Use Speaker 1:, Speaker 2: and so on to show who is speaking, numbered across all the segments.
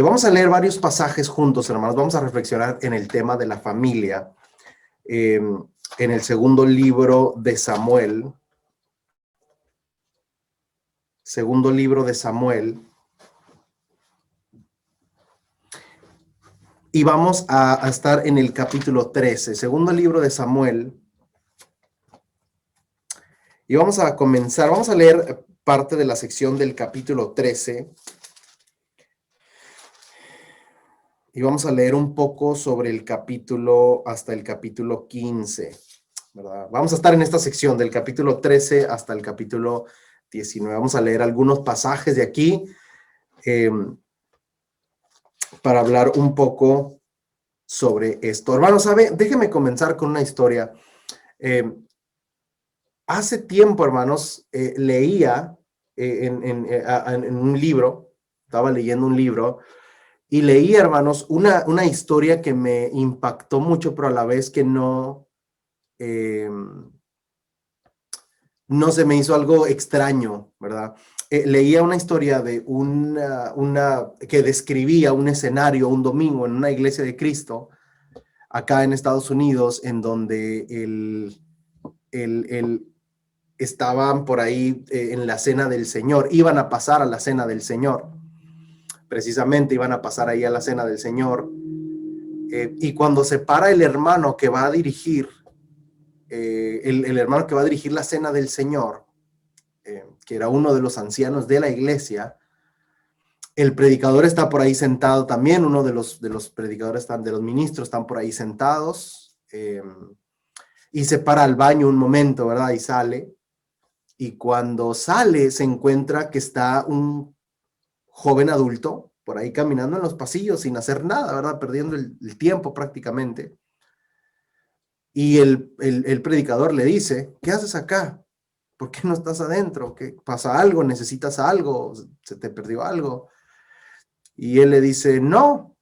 Speaker 1: Vamos a leer varios pasajes juntos, hermanos. Vamos a reflexionar en el tema de la familia. En el segundo libro de Samuel. Segundo libro de Samuel. Y vamos a estar en el capítulo 13. Segundo libro de Samuel. Y vamos a comenzar. Vamos a leer parte de la sección del capítulo 13. Y vamos a leer un poco sobre el capítulo hasta el capítulo 15, ¿verdad? Vamos a estar en esta sección del capítulo 13 hasta el capítulo 19. Vamos a leer algunos pasajes de aquí para hablar un poco sobre esto. Hermanos, ¿sabe? Déjenme comenzar con una historia. Hace tiempo, hermanos, leía en un libro, estaba leyendo un libro, y leí, hermanos, una historia que me impactó mucho, pero a la vez que no se me hizo algo extraño, ¿verdad? Leía una historia de que describía un escenario un domingo en una iglesia de Cristo, acá en Estados Unidos, en donde estaban por ahí en la cena del Señor, iban a pasar a la cena del Señor. Precisamente iban a pasar ahí a la cena del Señor. Y cuando se para el hermano que va a dirigir, el hermano que va a dirigir la cena del Señor, que era uno de los ancianos de la iglesia, el predicador está por ahí sentado también, uno de los predicadores, de los ministros están por ahí sentados, y se para al baño un momento, ¿verdad? Y sale. Y cuando sale se encuentra que está un joven adulto por ahí caminando en los pasillos sin hacer nada, ¿verdad? Perdiendo el tiempo prácticamente. Y el predicador le dice, ¿qué haces acá? ¿Por qué no estás adentro? ¿Qué pasa algo? ¿Necesitas algo? ¿Se te perdió algo? Y él le dice, no,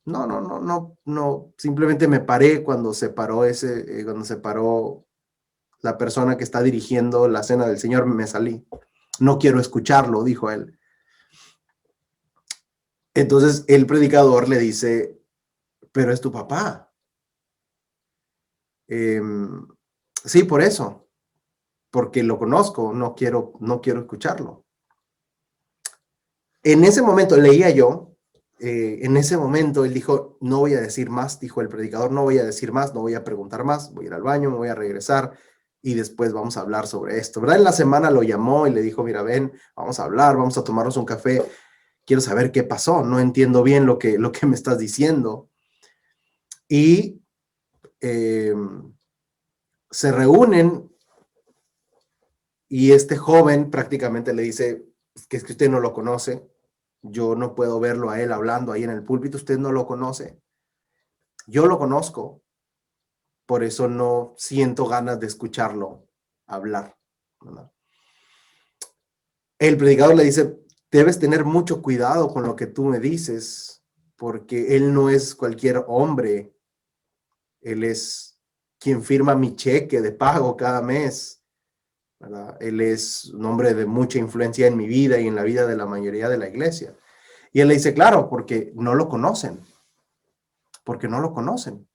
Speaker 1: simplemente me paré cuando se paró la persona que está dirigiendo la cena del Señor, me salí. No quiero escucharlo, dijo él. Entonces el predicador le dice, pero es tu papá. Sí, por eso, porque lo conozco, no quiero escucharlo. En ese momento leía yo, en ese momento él dijo, no voy a decir más, dijo el predicador, no voy a decir más, no voy a preguntar más, voy a ir al baño, me voy a regresar y después vamos a hablar sobre esto, ¿verdad? En la semana lo llamó y le dijo, mira, ven, vamos a hablar, vamos a tomarnos un café, quiero saber qué pasó, no entiendo bien lo que me estás diciendo. Y se reúnen y este joven prácticamente le dice, que es que usted no lo conoce, yo no puedo verlo a él hablando ahí en el púlpito, usted no lo conoce. Yo lo conozco, por eso no siento ganas de escucharlo hablar, ¿verdad? El predicador le dice, debes tener mucho cuidado con lo que tú me dices, porque él no es cualquier hombre, él es quien firma mi cheque de pago cada mes, ¿verdad? Él es un hombre de mucha influencia en mi vida y en la vida de la mayoría de la iglesia. Y él le dice, claro, porque no lo conocen. Porque no lo conocen.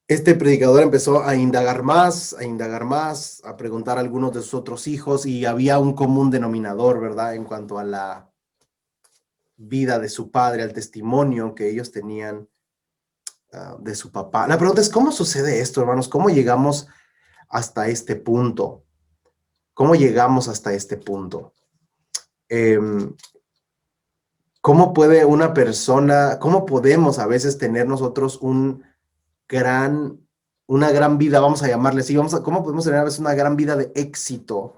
Speaker 1: Este predicador empezó a indagar más, a preguntar a algunos de sus otros hijos y había un común denominador, ¿verdad? En cuanto a la vida de su padre, al testimonio que ellos tenían de su papá. La pregunta es, ¿cómo sucede esto, hermanos? ¿Cómo llegamos hasta este punto? ¿Cómo llegamos hasta este punto? ¿Cómo puede una persona, cómo podemos a veces tener nosotros una gran vida, vamos a llamarle así, cómo podemos tener a veces una gran vida de éxito?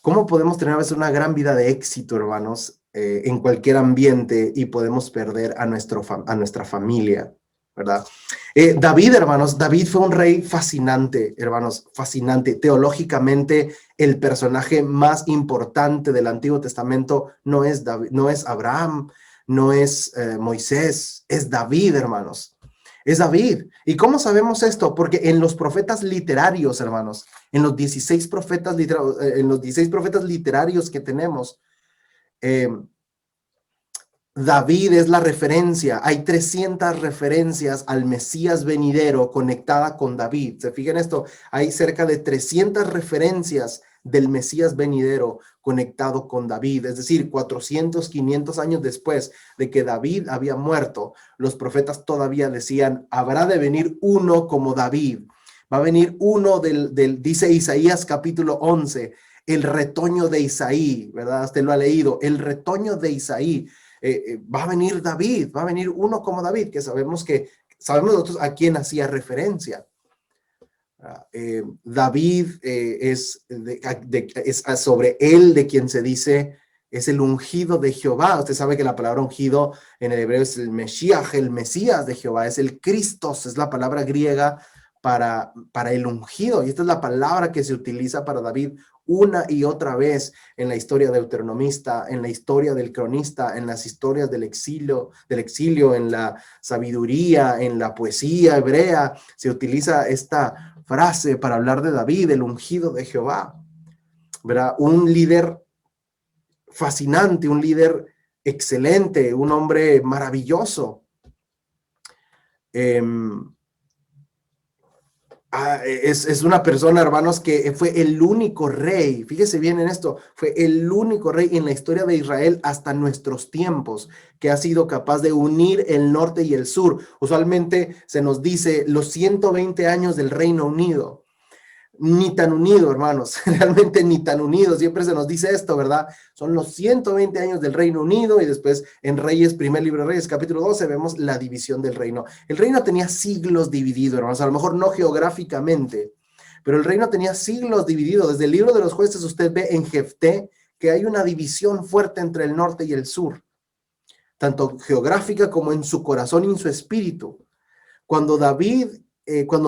Speaker 1: ¿Cómo podemos tener a veces una gran vida de éxito, hermanos, en cualquier ambiente y podemos perder a nuestra familia, ¿verdad? David, hermanos, David fue un rey fascinante, hermanos, fascinante. Teológicamente, el personaje más importante del Antiguo Testamento no es David, no es Abraham, no es Moisés, es David, hermanos. Es David. ¿Y cómo sabemos esto? Porque en los profetas literarios, hermanos, en los 16 profetas literarios, que tenemos, eh, David es la referencia. Hay 300 referencias al Mesías venidero conectada con David. ¿Se fijan esto? Hay cerca de 300 referencias del Mesías venidero conectado con David. Es decir, 400, 500 años después de que David había muerto, los profetas todavía decían, habrá de venir uno como David. Va a venir uno dice Isaías capítulo 11, el retoño de Isaí, ¿verdad? Usted lo ha leído, el retoño de Isaí. Va a venir David, va a venir uno como David, que sabemos nosotros a quién hacía referencia. David es sobre él de quien se dice es el ungido de Jehová. Usted sabe que la palabra ungido en el hebreo es el Mesías, el Mesías de Jehová, es el Christos, es la palabra griega para el ungido. Y esta es la palabra que se utiliza para David una y otra vez en la historia deuteronomista, en la historia del cronista, en las historias del exilio, en la sabiduría, en la poesía hebrea. Se utiliza esta frase para hablar de David, el ungido de Jehová, ¿verdad? Un líder fascinante, un líder excelente, un hombre maravilloso. Es una persona, hermanos, que fue el único rey, fíjese bien en esto, fue el único rey en la historia de Israel hasta nuestros tiempos que ha sido capaz de unir el norte y el sur. Usualmente se nos dice los 120 años del Reino Unido. Ni tan unido, hermanos, realmente ni tan unido. Siempre se nos dice esto, ¿verdad? Son los 120 años del Reino Unido y después en Reyes, primer libro de Reyes, capítulo 12, vemos la división del reino. El reino tenía siglos dividido, hermanos, a lo mejor no geográficamente, pero el reino tenía siglos dividido. Desde el libro de los jueces usted ve en Jefté que hay una división fuerte entre el norte y el sur, tanto geográfica como en su corazón y en su espíritu. Cuando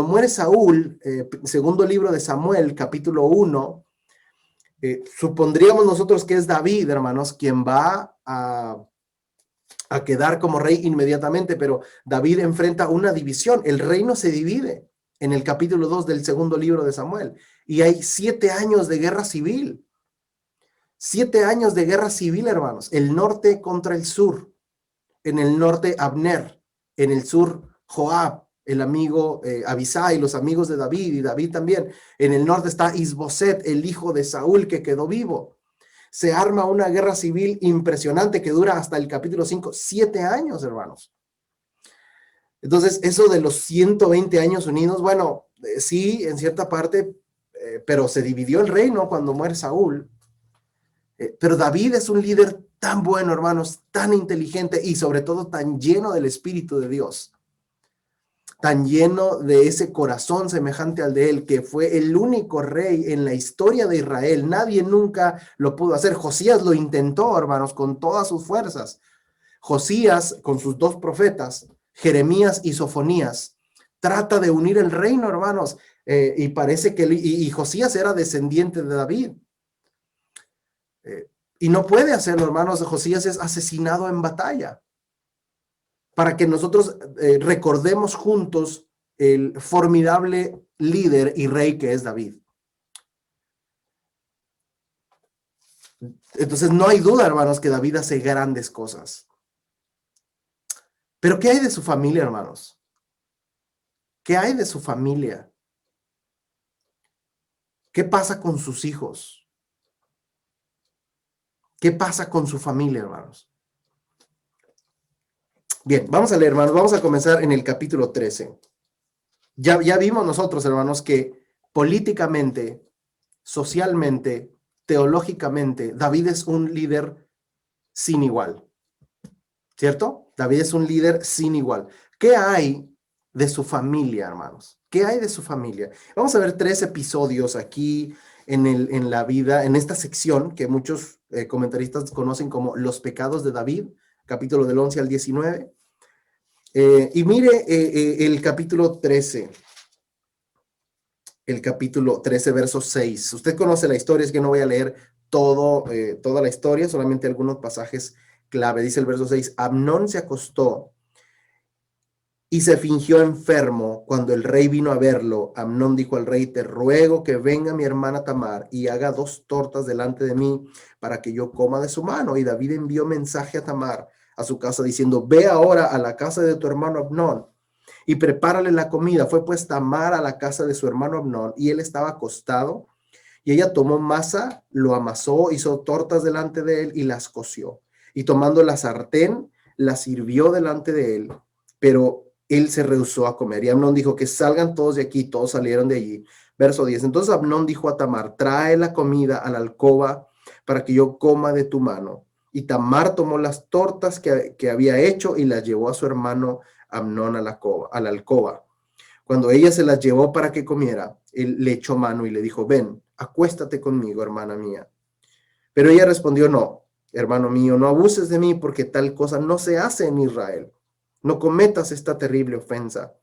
Speaker 1: muere Saúl, segundo libro de Samuel, capítulo 1, supondríamos nosotros que es David, hermanos, quien va a quedar como rey inmediatamente, pero David enfrenta una división. El reino se divide en el capítulo 2 del segundo libro de Samuel y hay 7 años de guerra civil. 7 años de guerra civil, hermanos. El norte contra el sur. En el norte, Abner. En el sur, Joab, el amigo Abisai, los amigos de David y David también. En el norte está Isboset, el hijo de Saúl que quedó vivo. Se arma una guerra civil impresionante que dura hasta el capítulo 5, 7 años, hermanos. Entonces, eso de los 120 años unidos, bueno, sí, en cierta parte, pero se dividió el reino cuando muere Saúl. Pero David es un líder tan bueno, hermanos, tan inteligente y sobre todo tan lleno del Espíritu de Dios, tan lleno de ese corazón semejante al de él, que fue el único rey en la historia de Israel. Nadie nunca lo pudo hacer. Josías lo intentó, hermanos, con todas sus fuerzas. Josías, con sus 2 profetas, Jeremías y Sofonías, trata de unir el reino, hermanos, y parece que Josías era descendiente de David. Y no puede hacerlo, hermanos. Josías es asesinado en batalla. Para que nosotros recordemos juntos el formidable líder y rey que es David. Entonces no hay duda, hermanos, que David hace grandes cosas. Pero ¿qué hay de su familia, hermanos? ¿Qué hay de su familia? ¿Qué pasa con sus hijos? ¿Qué pasa con su familia, hermanos? Bien, vamos a leer, hermanos. Vamos a comenzar en el capítulo 13. Ya vimos nosotros, hermanos, que políticamente, socialmente, teológicamente, David es un líder sin igual. ¿Cierto? David es un líder sin igual. ¿Qué hay de su familia, hermanos? ¿Qué hay de su familia? Vamos a ver 3 episodios aquí en la vida, en esta sección que muchos comentaristas conocen como los pecados de David, capítulo del 11 al 19. Y mire el capítulo 13. El capítulo 13, verso 6. Usted conoce la historia, es que no voy a leer toda la historia, solamente algunos pasajes clave. Dice el verso 6, Amnón se acostó y se fingió enfermo. Cuando el rey vino a verlo, Amnón dijo al rey: te ruego que venga mi hermana Tamar y haga 2 tortas delante de mí para que yo coma de su mano. Y David envió mensaje a Tamar a su casa diciendo: ve ahora a la casa de tu hermano Amnón y prepárale la comida. Fue pues Tamar a la casa de su hermano Amnón, y él estaba acostado, y ella tomó masa, lo amasó, hizo tortas delante de él y las coció. Y tomando la sartén, la sirvió delante de él, pero él se rehusó a comer. Y Amnón dijo: que salgan todos de aquí. Todos salieron de allí. Verso 10. Entonces Amnón dijo a Tamar: trae la comida a la alcoba para que yo coma de tu mano. Y Tamar tomó las tortas que había hecho y las llevó a su hermano Amnón a la alcoba. Cuando ella se las llevó para que comiera, él le echó mano y le dijo: ven, acuéstate conmigo, hermana mía. Pero ella respondió: no, hermano mío, no abuses de mí, porque tal cosa no se hace en Israel. No cometas esta terrible ofensa.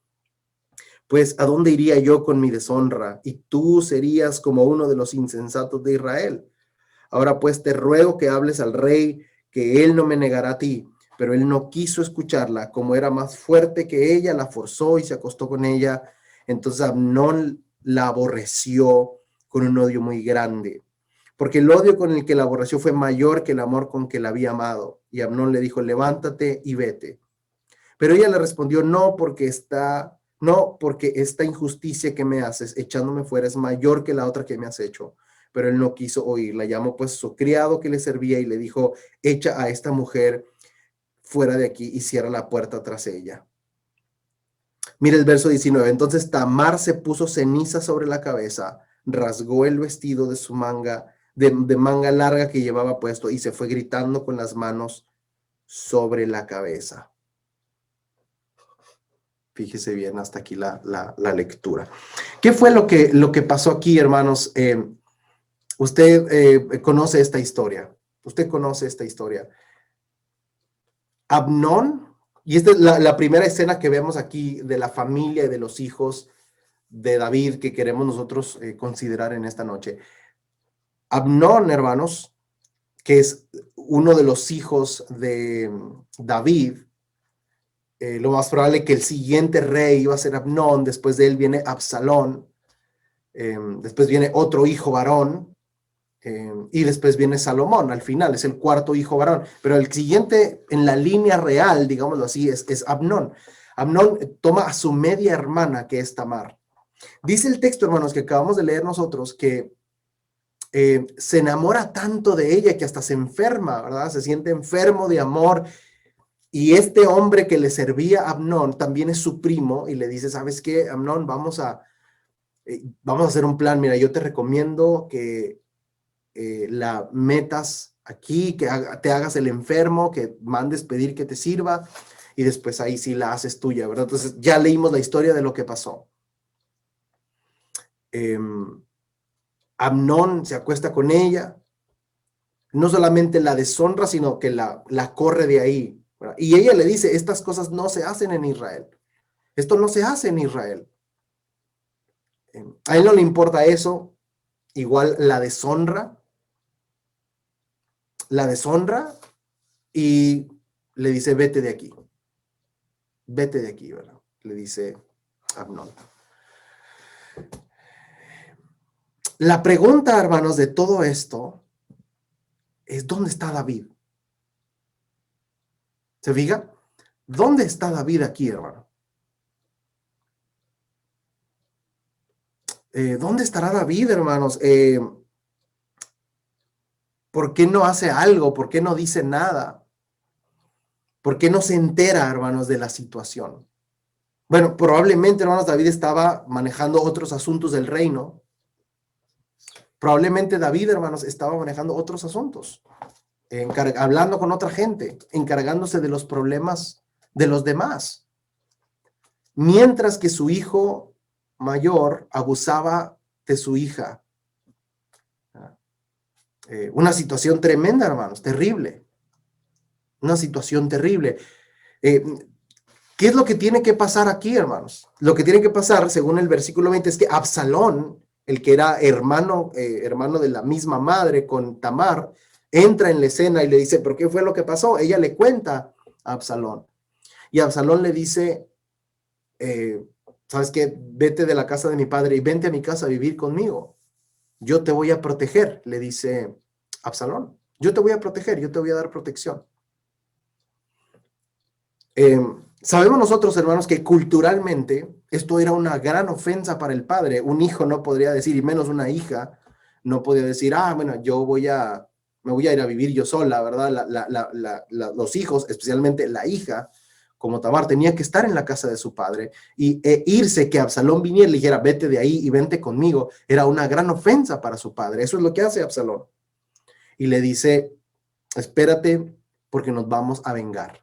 Speaker 1: Pues, ¿a dónde iría yo con mi deshonra? Y tú serías como uno de los insensatos de Israel. Ahora pues te ruego que hables al rey, que él no me negará a ti. Pero él no quiso escucharla. Como era más fuerte que ella, la forzó y se acostó con ella. Entonces Amnón la aborreció con un odio muy grande, porque el odio con el que la aborreció fue mayor que el amor con que la había amado. Y Amnón le dijo: levántate y vete. Pero ella le respondió: no, porque esta injusticia que me haces echándome fuera es mayor que la otra que me has hecho. Pero él no quiso oírla. Llamó pues a su criado que le servía y le dijo: echa a esta mujer fuera de aquí y cierra la puerta tras ella. Mira el verso 19. Entonces Tamar se puso ceniza sobre la cabeza, rasgó el vestido de su de manga larga que llevaba puesto, y se fue gritando con las manos sobre la cabeza. Fíjese bien, hasta aquí la lectura. ¿Qué fue lo que pasó aquí, hermanos? Usted conoce esta historia. Usted conoce esta historia. Amnón, y esta es la primera escena que vemos aquí de la familia y de los hijos de David que queremos nosotros considerar en esta noche. Amnón, hermanos, que es uno de los hijos de David, lo más probable es que el siguiente rey iba a ser Amnón. Después de él viene Absalón, después viene otro hijo varón, y después viene Salomón. Al final es el 4.º hijo varón, pero el siguiente en la línea real, digámoslo así, es Amnón. Amnón toma a su media hermana, que es Tamar. Dice el texto, hermanos, que acabamos de leer nosotros, que se enamora tanto de ella que hasta se enferma, ¿verdad? Se siente enfermo de amor. Y este hombre que le servía a Amnón también es su primo y le dice: ¿sabes qué, Amnón? Vamos a hacer un plan. Mira, yo te recomiendo que la metas aquí, que te hagas el enfermo, que mandes pedir que te sirva, y después ahí sí la haces tuya, ¿verdad? Entonces ya leímos la historia de lo que pasó. Amnón se acuesta con ella, no solamente la deshonra, sino que la corre de ahí, ¿verdad? Y ella le dice: estas cosas no se hacen en Israel. Esto no se hace en Israel. A él no le importa eso. Igual la deshonra, y le dice: vete de aquí, ¿verdad? Le dice Amnón. La pregunta, hermanos, de todo esto es: ¿dónde está David? ¿Se fija? ¿Dónde está David aquí, hermano? ¿Dónde estará David, hermanos? ¿Por qué no hace algo? ¿Por qué no dice nada? ¿Por qué no se entera, hermanos, de la situación? Bueno, probablemente, hermanos, David estaba manejando otros asuntos del reino. Probablemente David, hermanos, estaba manejando otros asuntos, hablando con otra gente, encargándose de los problemas de los demás. Mientras que su hijo mayor abusaba de su hija. Una situación tremenda, hermanos, terrible. Una situación terrible. ¿Qué es lo que tiene que pasar aquí, hermanos? Lo que tiene que pasar, según el versículo 20, es que Absalón, el que era hermano de la misma madre con Tamar, entra en la escena y le dice: ¿pero qué fue lo que pasó? Ella le cuenta a Absalón. Y Absalón le dice: eh, ¿sabes qué? Vete de la casa de mi padre y vente a mi casa a vivir conmigo. Yo te voy a proteger, le dice Absalón. Yo te voy a proteger, yo te voy a dar protección. Sabemos nosotros, hermanos, que culturalmente esto era una gran ofensa para el padre. Un hijo no podría decir, y menos una hija, no podía decir, bueno, me voy a ir a vivir yo sola, ¿verdad? Los hijos, especialmente la hija, como Tamar, tenía que estar en la casa de su padre e irse, que Absalón viniera y le dijera, vete de ahí y vente conmigo, era una gran ofensa para su padre. Eso es lo que hace Absalón. Y le dice, espérate porque nos vamos a vengar.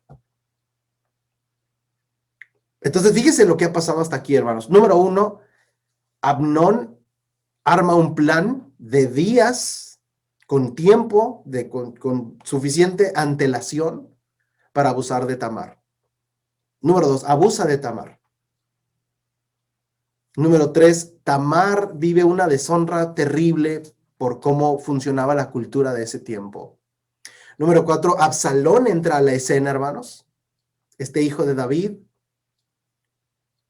Speaker 1: Entonces, fíjese lo que ha pasado hasta aquí, hermanos. Número uno, Amnón arma un plan de días con tiempo, con suficiente antelación para abusar de Tamar. Número dos, abusa de Tamar. Número tres, Tamar vive una deshonra terrible por cómo funcionaba la cultura de ese tiempo. Número cuatro, Absalón entra a la escena, hermanos, este hijo de David,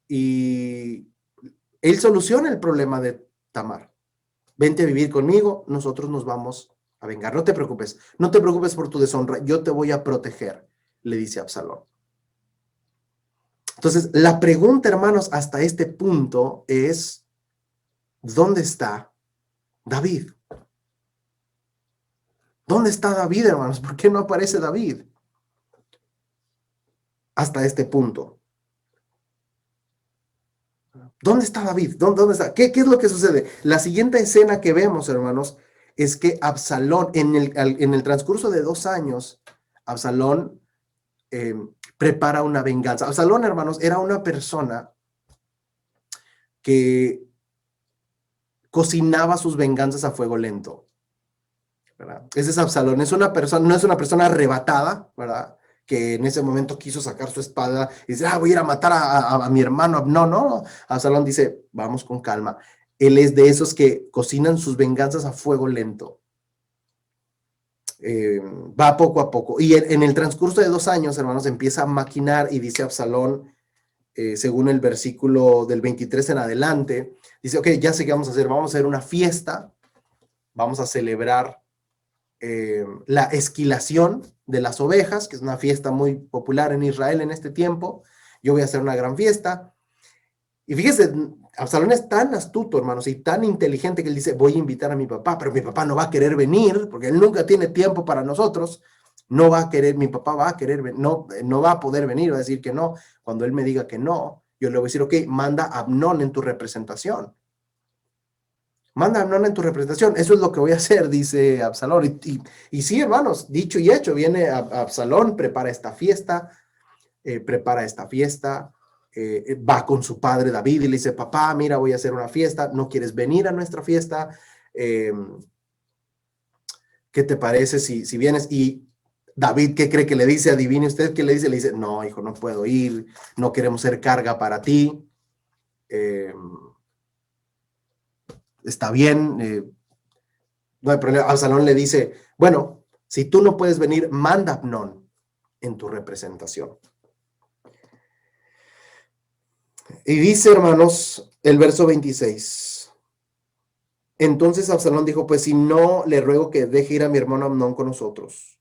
Speaker 1: y él soluciona el problema de Tamar. Vente a vivir conmigo, nosotros nos vamos a vengar. No te preocupes por tu deshonra, yo te voy a proteger, le dice Absalón. Entonces, la pregunta, hermanos, hasta este punto es, ¿dónde está David? ¿Dónde está David, hermanos? ¿Por qué no aparece David? Hasta este punto. ¿Dónde está David? ¿Dónde está? ¿Qué es lo que sucede? La siguiente escena que vemos, hermanos, es que Absalón, en el transcurso de 2 años, Absalón prepara una venganza. Absalón, hermanos, era una persona que cocinaba sus venganzas a fuego lento, ¿verdad? Ese es Absalón, no es una persona arrebatada, ¿verdad? Que en ese momento quiso sacar su espada y dice, voy a ir a matar a mi hermano. No. Absalón dice, vamos con calma. Él es de esos que cocinan sus venganzas a fuego lento. Va poco a poco. Y en el transcurso de 2 años, hermanos, empieza a maquinar y dice Absalón, según el versículo del 23 en adelante, dice, ok, ya sé qué vamos a hacer. Vamos a hacer una fiesta, vamos a celebrar la esquilación de las ovejas, que es una fiesta muy popular en Israel en este tiempo. Yo voy a hacer una gran fiesta. Y fíjese, Absalón es tan astuto, hermanos, y tan inteligente que él dice, voy a invitar a mi papá, pero mi papá no va a querer venir, porque él nunca tiene tiempo para nosotros. No va a querer, mi papá va a querer, no va a poder venir, va a decir que no. Cuando él me diga que no, yo le voy a decir, ok, manda a Amnón en tu representación. Manda a Amnón en tu representación. Eso es lo que voy a hacer, dice Absalón. Y sí, hermanos, dicho y hecho, viene Absalón, prepara esta fiesta, va con su padre David y le dice, papá, mira, voy a hacer una fiesta, ¿no quieres venir a nuestra fiesta? ¿Qué te parece si vienes? Y David, ¿qué cree que le dice? Adivine usted qué le dice. Le dice, no, hijo, no puedo ir, no queremos ser carga para ti. Está bien, no hay problema. Absalón le dice, bueno, si tú no puedes venir, manda a Amnón en tu representación. Y dice, hermanos, el verso 26. Entonces Absalón dijo, pues si no, le ruego que deje ir a mi hermano Amnón con nosotros.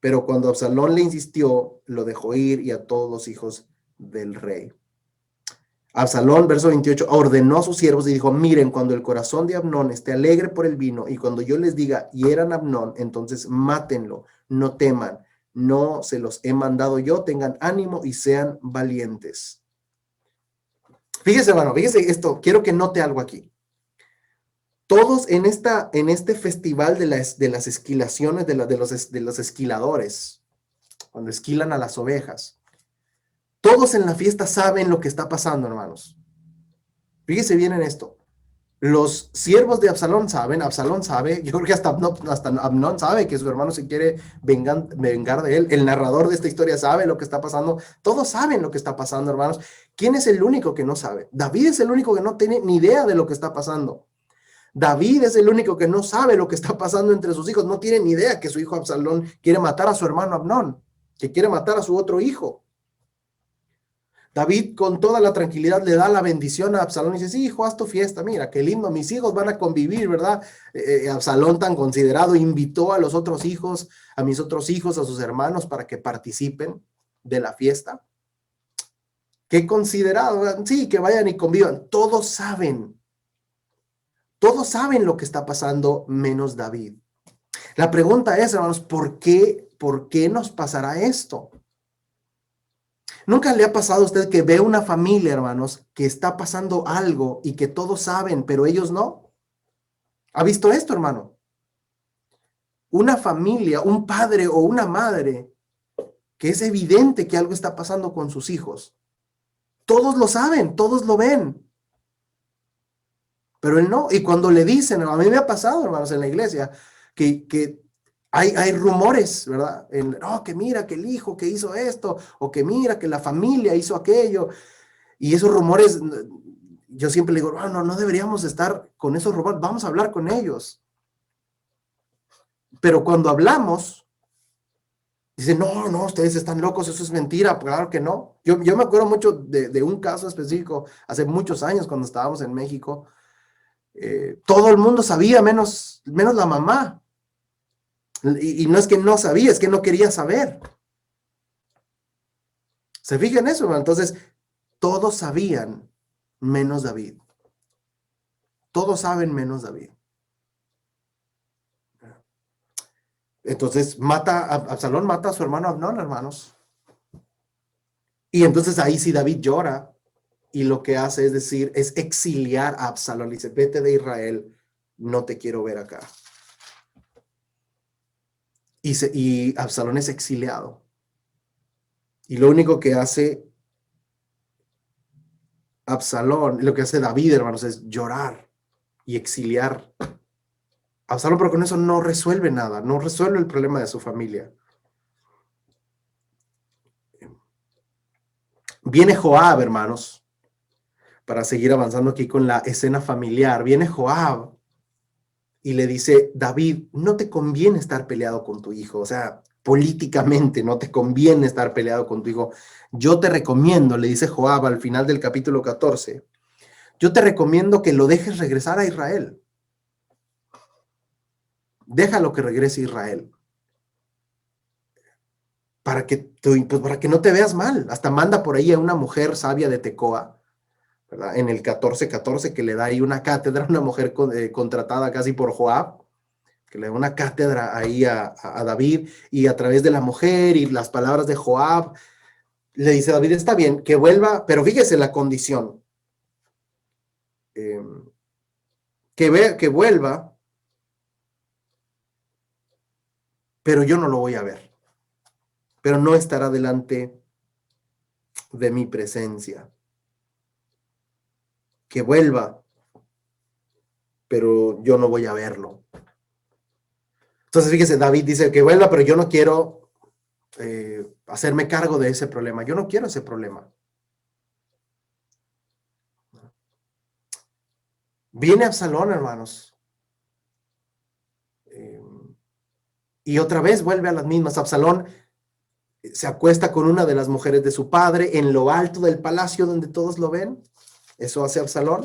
Speaker 1: Pero cuando Absalón le insistió, lo dejó ir y a todos los hijos del rey. Absalón, verso 28, ordenó a sus siervos y dijo, miren, cuando el corazón de Amnón esté alegre por el vino y cuando yo les diga, hieran a Amnón, entonces mátenlo, no teman, no se los he mandado yo, tengan ánimo y sean valientes. Fíjese, hermano, fíjese esto, quiero que note algo aquí. Todos en este festival de las esquilaciones de los esquiladores, cuando esquilan a las ovejas, todos en la fiesta saben lo que está pasando, hermanos. Fíjese bien en esto. Los siervos de Absalón sabe, yo creo que hasta Amnón sabe que su hermano se quiere vengar de él. El narrador de esta historia sabe lo que está pasando. Todos saben lo que está pasando, hermanos. ¿Quién es el único que no sabe? David es el único que no tiene ni idea de lo que está pasando. David es el único que no sabe lo que está pasando entre sus hijos. No tiene ni idea que su hijo Absalón quiere matar a su hermano Amnón, que quiere matar a su otro hijo. David con toda la tranquilidad le da la bendición a Absalón y dice, sí, hijo, haz tu fiesta, mira, qué lindo, mis hijos van a convivir, ¿verdad? Absalón tan considerado invitó a los otros hijos, a mis otros hijos, a sus hermanos para que participen de la fiesta. Qué considerado, ¿verdad? Sí, que vayan y convivan. Todos saben lo que está pasando menos David. La pregunta es, hermanos, ¿por qué nos pasará esto? ¿Nunca le ha pasado a usted que ve una familia, hermanos, que está pasando algo y que todos saben, pero ellos no? ¿Ha visto esto, hermano? Una familia, un padre o una madre, que es evidente que algo está pasando con sus hijos. Todos lo saben, todos lo ven, pero él no. Y cuando le dicen, a mí me ha pasado, hermanos, en la iglesia, que hay rumores, ¿verdad? Que mira que el hijo que hizo esto, o que mira que la familia hizo aquello. Y esos rumores, yo siempre le digo, no deberíamos estar con esos rumores, vamos a hablar con ellos. Pero cuando hablamos, dicen, no, ustedes están locos, eso es mentira, claro que no. Yo me acuerdo mucho de un caso específico, hace muchos años cuando estábamos en México, todo el mundo sabía, menos la mamá. Y no es que no sabía, es que no quería saber. ¿Se fijan eso, hermano? Entonces, todos sabían, menos David. Todos saben menos David. Entonces Absalón mata a su hermano Abnón, hermanos. Y entonces ahí sí David llora y lo que hace es exiliar a Absalón. Dice, vete de Israel, no te quiero ver acá. Y Absalón es exiliado. Y lo único que hace Absalón, lo que hace David, hermanos, es llorar y exiliar a Absalón, pero con eso no resuelve nada, no resuelve el problema de su familia. Viene Joab, hermanos, para seguir avanzando aquí con la escena familiar. Viene Joab y le dice, David, no te conviene estar peleado con tu hijo, o sea, políticamente no te conviene estar peleado con tu hijo. Yo te recomiendo, le dice Joab al final del capítulo 14, yo te recomiendo que lo dejes regresar a Israel. Déjalo que regrese a Israel. Para que no te veas mal. Hasta manda por ahí a una mujer sabia de Tecoa, ¿verdad? En el 14:14, que le da ahí una cátedra, una mujer contratada casi por Joab, que le da una cátedra ahí a David, y a través de la mujer y las palabras de Joab, le dice a David, está bien, que vuelva, pero fíjese la condición, que vuelva, pero yo no lo voy a ver, pero no estará delante de mi presencia. Que vuelva, pero yo no voy a verlo. Entonces, fíjese, David dice que vuelva, pero yo no quiero hacerme cargo de ese problema. Yo no quiero ese problema. Viene Absalón, hermanos. Y otra vez vuelve a las mismas. Absalón se acuesta con una de las mujeres de su padre en lo alto del palacio donde todos lo ven. Eso hace Absalón.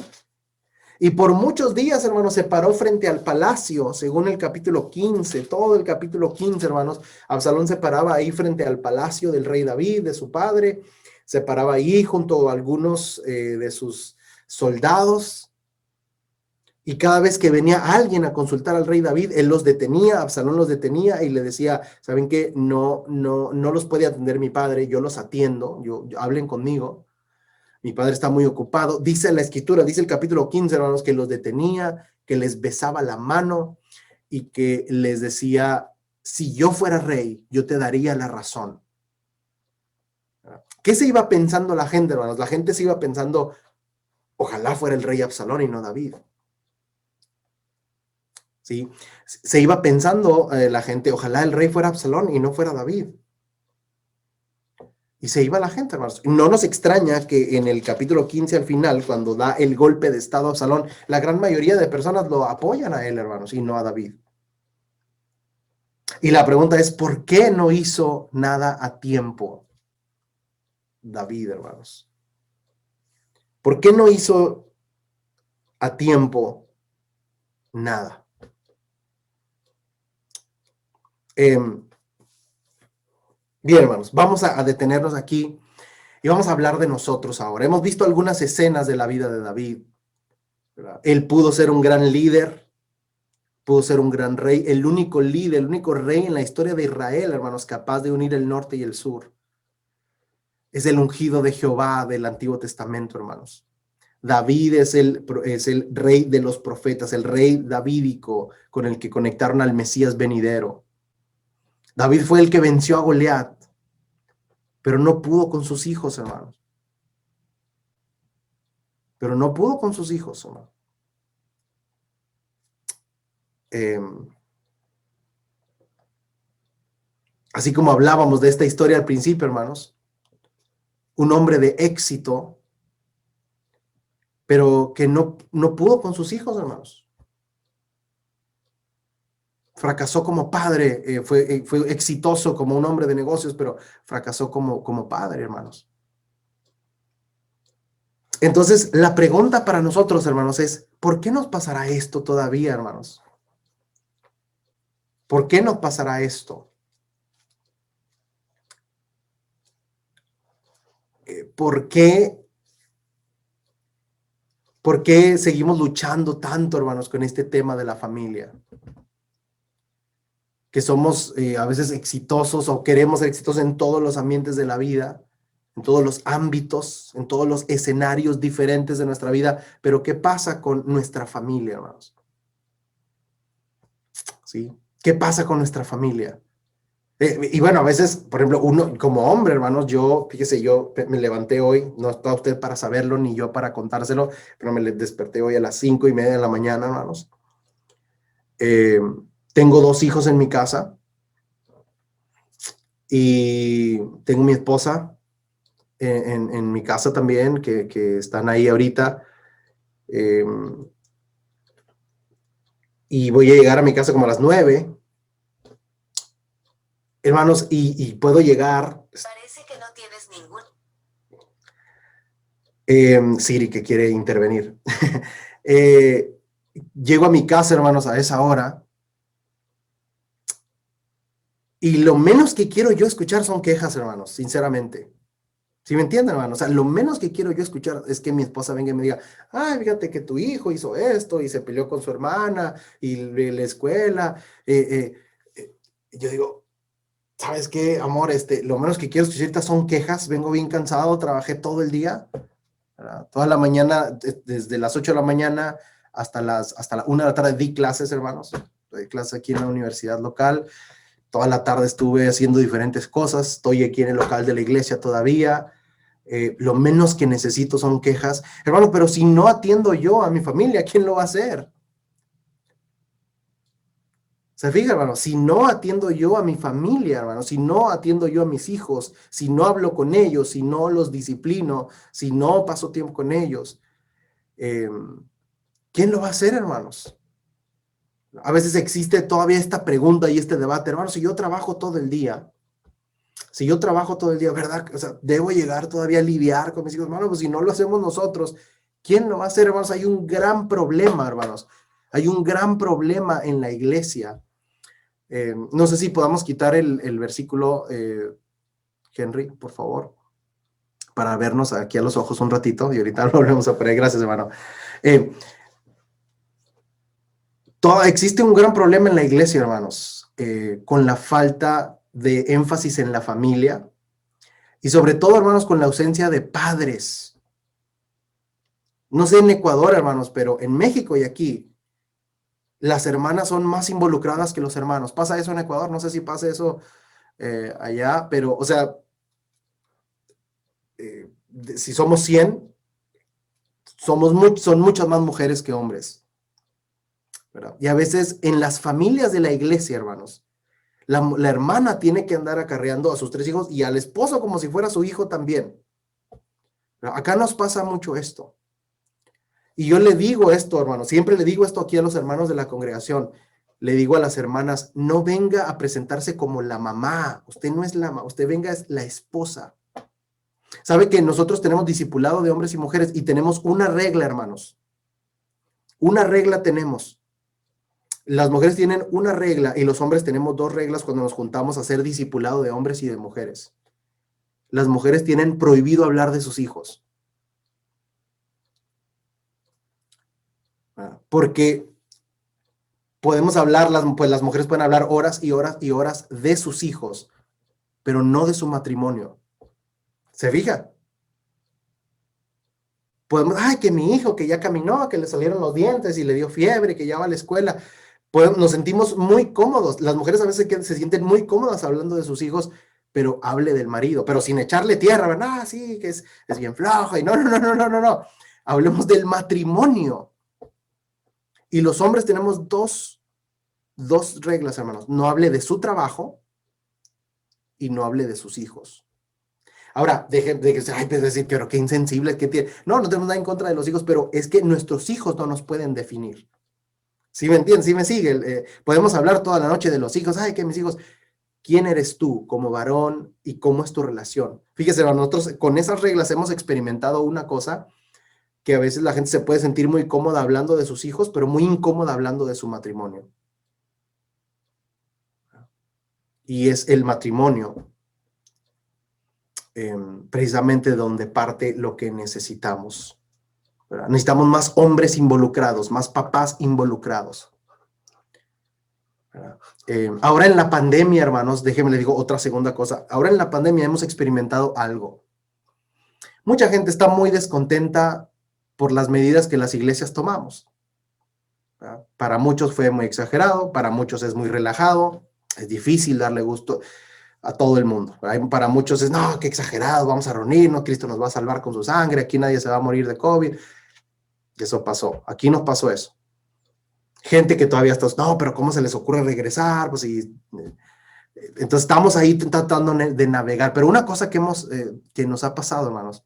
Speaker 1: Y por muchos días, hermanos, se paró frente al palacio, según el capítulo 15, todo el capítulo 15, hermanos. Absalón se paraba ahí frente al palacio del rey David, de su padre. Se paraba ahí junto a algunos de sus soldados. Y cada vez que venía alguien a consultar al rey David, él los detenía, Absalón los detenía y le decía, ¿saben qué? No los puede atender mi padre, yo los atiendo, hablen conmigo. Mi padre está muy ocupado. Dice la escritura, dice el capítulo 15, hermanos, que los detenía, que les besaba la mano y que les decía, si yo fuera rey, yo te daría la razón. ¿Qué se iba pensando la gente, hermanos? La gente se iba pensando, ojalá fuera el rey Absalón y no David. ¿Sí? Se iba pensando la gente, ojalá el rey fuera Absalón y no fuera David. Y se iba la gente, hermanos. No nos extraña que en el capítulo 15 al final, cuando da el golpe de estado a Absalón, la gran mayoría de personas lo apoyan a él, hermanos, y no a David. Y la pregunta es, ¿por qué no hizo nada a tiempo David, hermanos? ¿Por qué no hizo a tiempo nada? Bien, hermanos, vamos a detenernos aquí y vamos a hablar de nosotros ahora. Hemos visto algunas escenas de la vida de David, ¿verdad? Él pudo ser un gran líder, pudo ser un gran rey, el único líder, el único rey en la historia de Israel, hermanos, capaz de unir el norte y el sur. Es el ungido de Jehová del Antiguo Testamento, hermanos. David es el rey de los profetas, el rey davídico con el que conectaron al Mesías venidero. David fue el que venció a Goliat, pero no pudo con sus hijos, hermanos. Pero no pudo con sus hijos, hermanos. Así como hablábamos de esta historia al principio, hermanos, un hombre de éxito, pero que no pudo con sus hijos, hermanos. Fracasó como padre, fue exitoso como un hombre de negocios, pero fracasó como padre, hermanos. Entonces, la pregunta para nosotros, hermanos, es, ¿por qué nos pasará esto todavía, hermanos? ¿Por qué nos pasará esto? ¿Por qué seguimos luchando tanto, hermanos, con este tema de la familia? Que somos a veces exitosos o queremos ser exitosos en todos los ambientes de la vida, en todos los ámbitos, en todos los escenarios diferentes de nuestra vida, pero ¿qué pasa con nuestra familia, hermanos? ¿Sí? ¿Qué pasa con nuestra familia? Y bueno, a veces, por ejemplo, uno como hombre, hermanos, fíjese, yo me levanté hoy, no está usted para saberlo, ni yo para contárselo, pero desperté hoy a las 5:30 de la mañana, hermanos. Tengo 2 hijos en mi casa y tengo mi esposa en mi casa también, que están ahí ahorita. Y voy a llegar a mi casa como a las 9, hermanos, y puedo llegar.
Speaker 2: Parece que no tienes ningún.
Speaker 1: Siri, que quiere intervenir. Llego a mi casa, hermanos, a esa hora. Y lo menos que quiero yo escuchar son quejas, hermanos, sinceramente. ¿Sí me entienden, hermano? O sea, lo menos que quiero yo escuchar es que mi esposa venga y me diga, ay, fíjate que tu hijo hizo esto y se peleó con su hermana y la escuela. Yo digo, ¿sabes qué, amor? Lo menos que quiero escuchar ahorita son quejas. Vengo bien cansado, trabajé todo el día, ¿verdad? Toda la mañana, desde las 8 de la mañana hasta la 1 de la tarde di clases, hermanos. Di clases aquí en la universidad local. Toda la tarde estuve haciendo diferentes cosas. Estoy aquí en el local de la iglesia todavía. Lo menos que necesito son quejas. Hermano, pero si no atiendo yo a mi familia, ¿quién lo va a hacer? Se fija, hermano, si no atiendo yo a mi familia, hermano, si no atiendo yo a mis hijos, si no hablo con ellos, si no los disciplino, si no paso tiempo con ellos, ¿quién lo va a hacer, hermanos? A veces existe todavía esta pregunta y este debate, hermano, si yo trabajo todo el día, ¿verdad? O sea, debo llegar todavía a lidiar con mis hijos, hermano, pues si no lo hacemos nosotros, ¿quién lo va a hacer, hermanos? Hay un gran problema, hermanos. Hay un gran problema en la iglesia. No sé si podamos quitar el versículo, Henry, por favor, para vernos aquí a los ojos un ratito y ahorita lo volvemos a poner. Gracias, hermano. Existe un gran problema en la iglesia, hermanos, con la falta de énfasis en la familia y sobre todo, hermanos, con la ausencia de padres. No sé en Ecuador, hermanos, pero en México y aquí, las hermanas son más involucradas que los hermanos. ¿Pasa eso en Ecuador? No sé si pasa eso allá, pero, o sea, si somos 100, son muchas más mujeres que hombres, ¿verdad? Y a veces en las familias de la iglesia, hermanos, la hermana tiene que andar acarreando a sus 3 hijos y al esposo como si fuera su hijo también. ¿Verdad? Acá nos pasa mucho esto. Y yo le digo esto, hermano, siempre le digo esto aquí a los hermanos de la congregación. Le digo a las hermanas, no venga a presentarse como la mamá. Usted no es la mamá, usted venga es la esposa. Sabe que nosotros tenemos discipulado de hombres y mujeres y tenemos una regla, hermanos. Una regla tenemos. Las mujeres tienen una regla y los hombres tenemos dos reglas cuando nos juntamos a hacer discipulado de hombres y de mujeres. Las mujeres tienen prohibido hablar de sus hijos. Porque podemos hablar, pues las mujeres pueden hablar horas y horas y horas de sus hijos, pero no de su matrimonio. ¿Se fija? Podemos, ay, que mi hijo que ya caminó, que le salieron los dientes y le dio fiebre, que ya va a la escuela. Nos sentimos muy cómodos. Las mujeres a veces se sienten muy cómodas hablando de sus hijos, pero hable del marido, pero sin echarle tierra, ¿verdad? Ah, sí, que es bien flojo. Y no. Hablemos del matrimonio. Y los hombres tenemos dos reglas, hermanos. No hable de su trabajo y no hable de sus hijos. Ahora, dejen de que, ay, pues decir, pero qué insensible que tiene. No tenemos nada en contra de los hijos, pero es que nuestros hijos no nos pueden definir. ¿Sí me entienden? ¿Sí me sigue? Podemos hablar toda la noche de los hijos. Ay, que mis hijos. ¿Quién eres tú como varón y cómo es tu relación? Fíjese, nosotros con esas reglas hemos experimentado una cosa que a veces la gente se puede sentir muy cómoda hablando de sus hijos, pero muy incómoda hablando de su matrimonio. Y es el matrimonio precisamente donde parte lo que necesitamos, ¿verdad? Necesitamos más hombres involucrados, más papás involucrados. Ahora en la pandemia, hermanos, déjenme les digo otra segunda cosa. Ahora en la pandemia hemos experimentado algo. Mucha gente está muy descontenta por las medidas que las iglesias tomamos, ¿verdad? Para muchos fue muy exagerado, para muchos es muy relajado, es difícil darle gusto a todo el mundo, ¿verdad? Para muchos es, no, qué exagerado, vamos a reunirnos, Cristo nos va a salvar con su sangre, aquí nadie se va a morir de COVID. Eso pasó, aquí no pasó eso. Gente que todavía está, no, pero ¿cómo se les ocurre regresar? Pues entonces estamos ahí tratando de navegar. Pero una cosa que nos ha pasado, hermanos,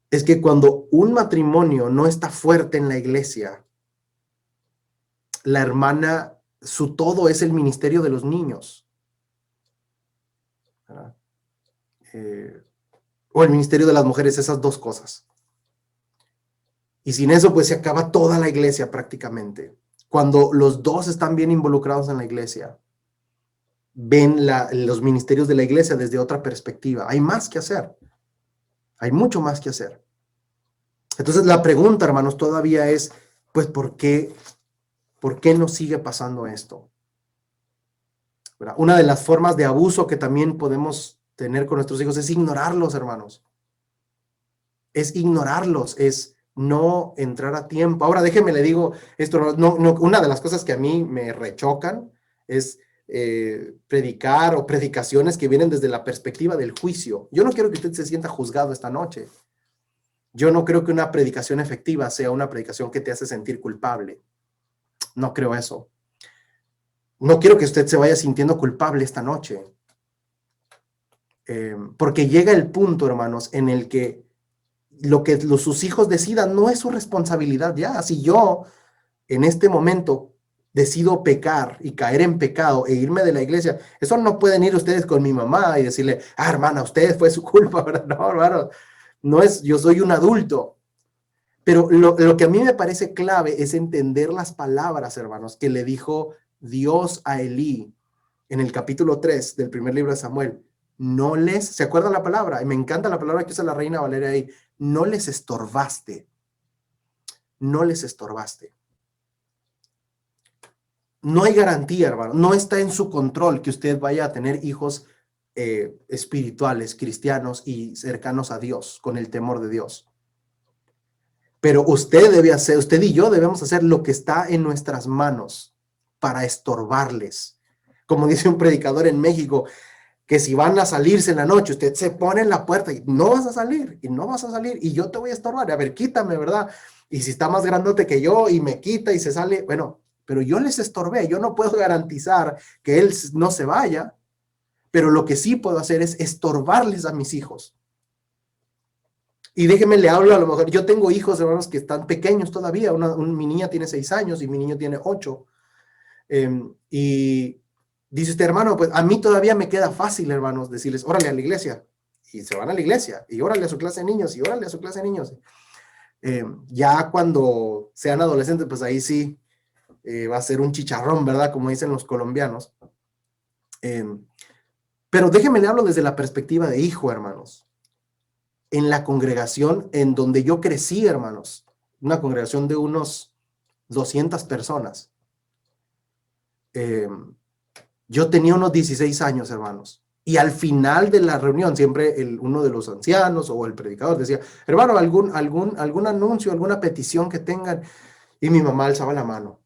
Speaker 1: es que cuando un matrimonio no está fuerte en la iglesia, la hermana, su todo es el ministerio de los niños. O el ministerio de las mujeres, esas dos cosas. Y sin eso, pues se acaba toda la iglesia prácticamente. Cuando los dos están bien involucrados en la iglesia, ven los ministerios de la iglesia desde otra perspectiva. Hay más que hacer. Hay mucho más que hacer. Entonces la pregunta, hermanos, todavía es, pues, ¿por qué nos sigue pasando esto? ¿Verdad? Una de las formas de abuso que también podemos tener con nuestros hijos es ignorarlos, hermanos. Es ignorarlos, es no entrar a tiempo. Ahora déjenme le digo esto, una de las cosas que a mí me rechocan es predicar o predicaciones que vienen desde la perspectiva del juicio. Yo no quiero que usted se sienta juzgado esta noche. Yo no creo que una predicación efectiva sea una predicación que te hace sentir culpable. No creo eso. No quiero que usted se vaya sintiendo culpable esta noche. Porque llega el punto, hermanos, en el que lo que sus hijos decidan no es su responsabilidad ya. Si yo en este momento decido pecar y caer en pecado e irme de la iglesia, eso no pueden ir ustedes con mi mamá y decirle, hermana, usted fue su culpa, ¿verdad? No, hermano, no es, yo soy un adulto. Pero lo que a mí me parece clave es entender las palabras, hermanos, que le dijo Dios a Elí en el capítulo 3 del primer libro de Samuel. ¿Se acuerdan la palabra? Y me encanta la palabra que usa la Reina Valeria ahí. No les estorbaste. No les estorbaste. No hay garantía, hermano. No está en su control que usted vaya a tener hijos espirituales, cristianos y cercanos a Dios, con el temor de Dios. Pero usted y yo debemos hacer lo que está en nuestras manos para estorbarles. Como dice un predicador en México, que si van a salirse en la noche, usted se pone en la puerta y no vas a salir, y yo te voy a estorbar. A ver, quítame, ¿verdad? Y si está más grandote que yo y me quita y se sale, bueno, pero yo les estorbé. Yo no puedo garantizar que él no se vaya, pero lo que sí puedo hacer es estorbarles a mis hijos. Y déjeme le hablo, a lo mejor, yo tengo hijos, hermanos, que están pequeños todavía. Mi niña tiene 6 años y mi niño tiene 8. Y dice usted, hermano, pues a mí todavía me queda fácil, hermanos, decirles, órale a la iglesia. y se van a la iglesia, y órale a su clase de niños, y órale a su clase de niños. Ya cuando sean adolescentes, pues ahí sí va a ser un chicharrón, ¿verdad? Como dicen los colombianos. Pero déjenme le hablo desde la perspectiva de hijo, hermanos. En la congregación en donde yo crecí, hermanos, una congregación de unos 200 personas. Yo tenía unos 16 años, hermanos. Y al final de la reunión, siempre uno de los ancianos o el predicador decía, hermano, algún anuncio, alguna petición que tengan. Y mi mamá alzaba la mano.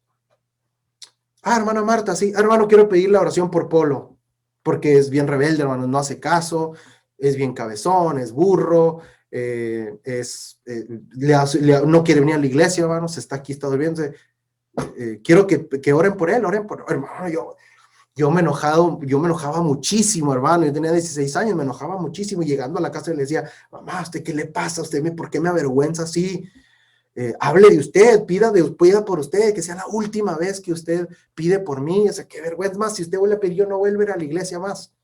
Speaker 1: Hermana Marta, sí. Hermano, quiero pedir la oración por Polo, porque es bien rebelde, hermano, no hace caso, es bien cabezón, es burro, no quiere venir a la iglesia, hermano, se está aquí, está durmiendo. Quiero que oren por él, hermano, yo me enojaba muchísimo, hermano. Yo tenía 16 años, me enojaba muchísimo. Y llegando a la casa le decía, mamá, ¿usted qué le pasa? ¿Por qué me avergüenza así? Hable de usted, pida por usted, que sea la última vez que usted pide por mí. O sea, qué vergüenza más. Si usted vuelve a pedir, yo no vuelvo a ir a la iglesia más.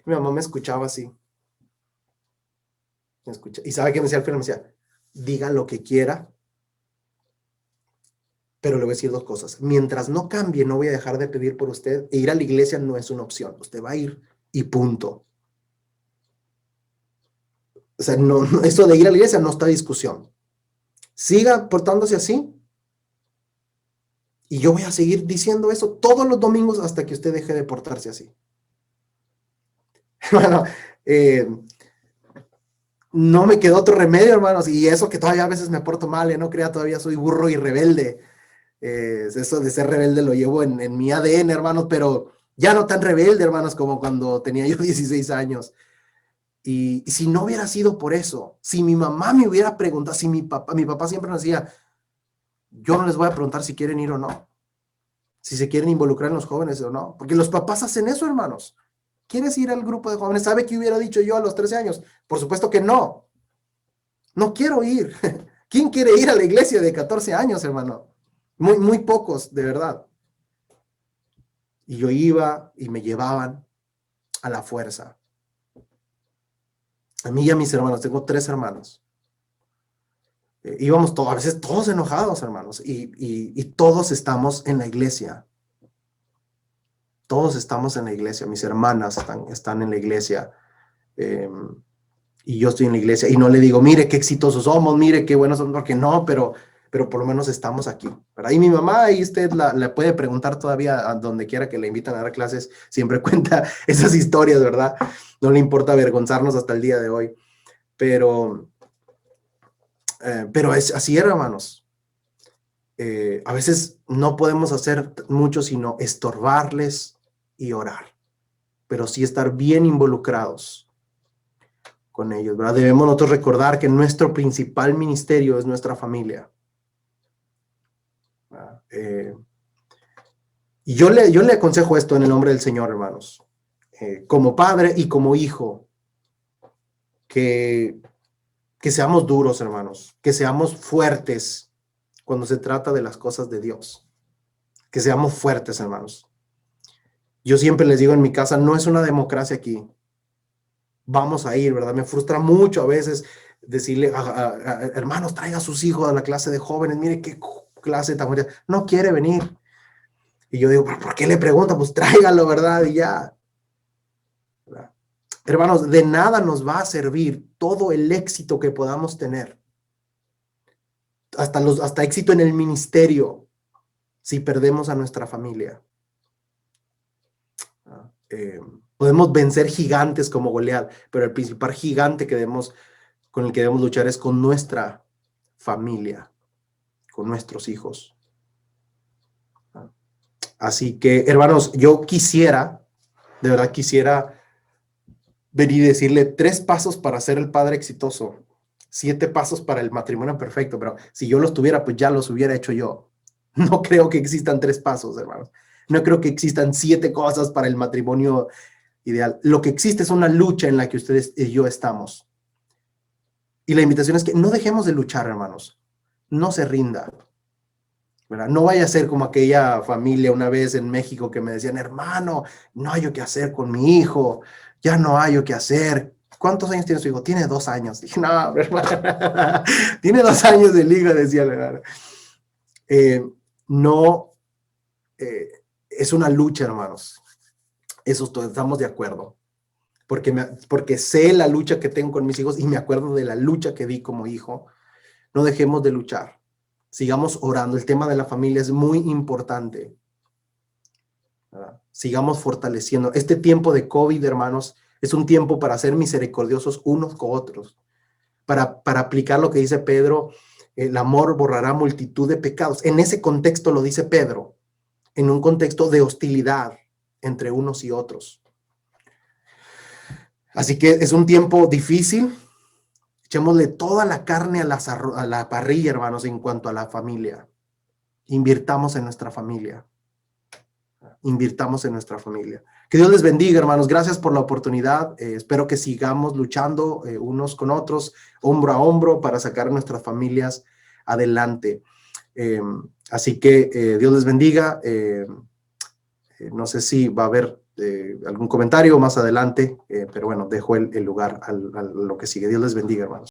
Speaker 1: Mi mamá me escuchaba así. Y ¿sabe qué me decía al final? Me decía, diga lo que quiera, pero le voy a decir dos cosas. Mientras no cambie, no voy a dejar de pedir por usted. E ir a la iglesia no es una opción. Usted va a ir y punto. O sea, eso de ir a la iglesia no está en discusión. Siga portándose así. Y yo voy a seguir diciendo eso todos los domingos hasta que usted deje de portarse así. Bueno, no me quedó otro remedio, hermanos. Y eso que todavía a veces me porto mal, no crea, todavía soy burro y rebelde. Eso de ser rebelde lo llevo en mi ADN, hermanos, pero ya no tan rebelde, hermanos, como cuando tenía yo 16 años. Y si no hubiera sido por eso, si mi mamá me hubiera preguntado, si mi papá siempre nos decía, yo no les voy a preguntar si quieren ir o no, si se quieren involucrar en los jóvenes o no, porque los papás hacen eso, hermanos. ¿Quieres ir al grupo de jóvenes? ¿Sabe qué hubiera dicho yo a los 13 años? Por supuesto que no. No quiero ir. ¿Quién quiere ir a la iglesia de 14 años, hermano? Muy pocos, de verdad. Y yo iba y me llevaban a la fuerza. A mí y a mis hermanos, tengo 3 hermanos. Íbamos a veces todos enojados, hermanos, y todos estamos en la iglesia. Todos estamos en la iglesia. Mis hermanas están en la iglesia. Y yo estoy en la iglesia. Y no le digo, mire qué exitosos somos, mire qué buenos somos, porque no, pero por lo menos estamos aquí, ¿verdad? Y mi mamá, ahí usted la puede preguntar todavía a donde quiera que le invitan a dar clases, siempre cuenta esas historias, ¿verdad? No le importa avergonzarnos hasta el día de hoy. Pero así era, hermanos. A veces no podemos hacer mucho sino estorbarles y orar, pero sí estar bien involucrados con ellos, ¿verdad? Debemos nosotros recordar que nuestro principal ministerio es nuestra familia. Y yo le aconsejo esto en el nombre del Señor, hermanos, como padre y como hijo, que seamos duros, hermanos, que seamos fuertes cuando se trata de las cosas de Dios, que seamos fuertes, hermanos. Yo siempre les digo en mi casa, no es una democracia aquí. Vamos a ir, ¿verdad? Me frustra mucho a veces decirle, hermanos, traiga a sus hijos a la clase de jóvenes, mire qué clase tan bonita. No quiere venir. Y yo digo, ¿por qué le pregunta? Pues tráigalo, ¿verdad? Y ya. ¿Verdad? Hermanos, de nada nos va a servir todo el éxito que podamos tener. Hasta éxito en el ministerio, si perdemos a nuestra familia. Podemos vencer gigantes como Goliat, pero el principal gigante con el que debemos luchar es con nuestra familia, con nuestros hijos. Así que, hermanos, yo de verdad quisiera venir y decirle 3 pasos para ser el padre exitoso, 7 pasos para el matrimonio perfecto, pero si yo los tuviera, pues ya los hubiera hecho yo. No creo que existan 3 pasos, hermanos. No creo que existan 7 cosas para el matrimonio ideal. Lo que existe es una lucha en la que ustedes y yo estamos. Y la invitación es que no dejemos de luchar, hermanos. No se rinda, ¿verdad? No vaya a ser como aquella familia una vez en México que me decían, hermano, no hay yo qué hacer con mi hijo, ya no hay yo qué hacer. ¿cuántos años tiene su hijo? Tiene 2 años. Dije, no, hermano, tiene 2 años el hijo, decía la hermana. No, es una lucha, hermanos. Eso estamos de acuerdo. Porque sé la lucha que tengo con mis hijos y me acuerdo de la lucha que di como hijo. No dejemos de luchar. Sigamos orando. El tema de la familia es muy importante, ¿verdad? Sigamos fortaleciendo. Este tiempo de COVID, hermanos, es un tiempo para ser misericordiosos unos con otros. Para aplicar lo que dice Pedro, el amor borrará multitud de pecados. En ese contexto lo dice Pedro, en un contexto de hostilidad entre unos y otros. Así que es un tiempo difícil. Echémosle toda la carne a la parrilla, hermanos, en cuanto a la familia. Invirtamos en nuestra familia. Invirtamos en nuestra familia. Que Dios les bendiga, hermanos. Gracias por la oportunidad. Espero que sigamos luchando unos con otros, hombro a hombro, para sacar nuestras familias adelante. Así que Dios les bendiga. No sé si va a haber algún comentario más adelante, pero bueno, dejo el lugar a lo que sigue. Dios les bendiga, hermanos.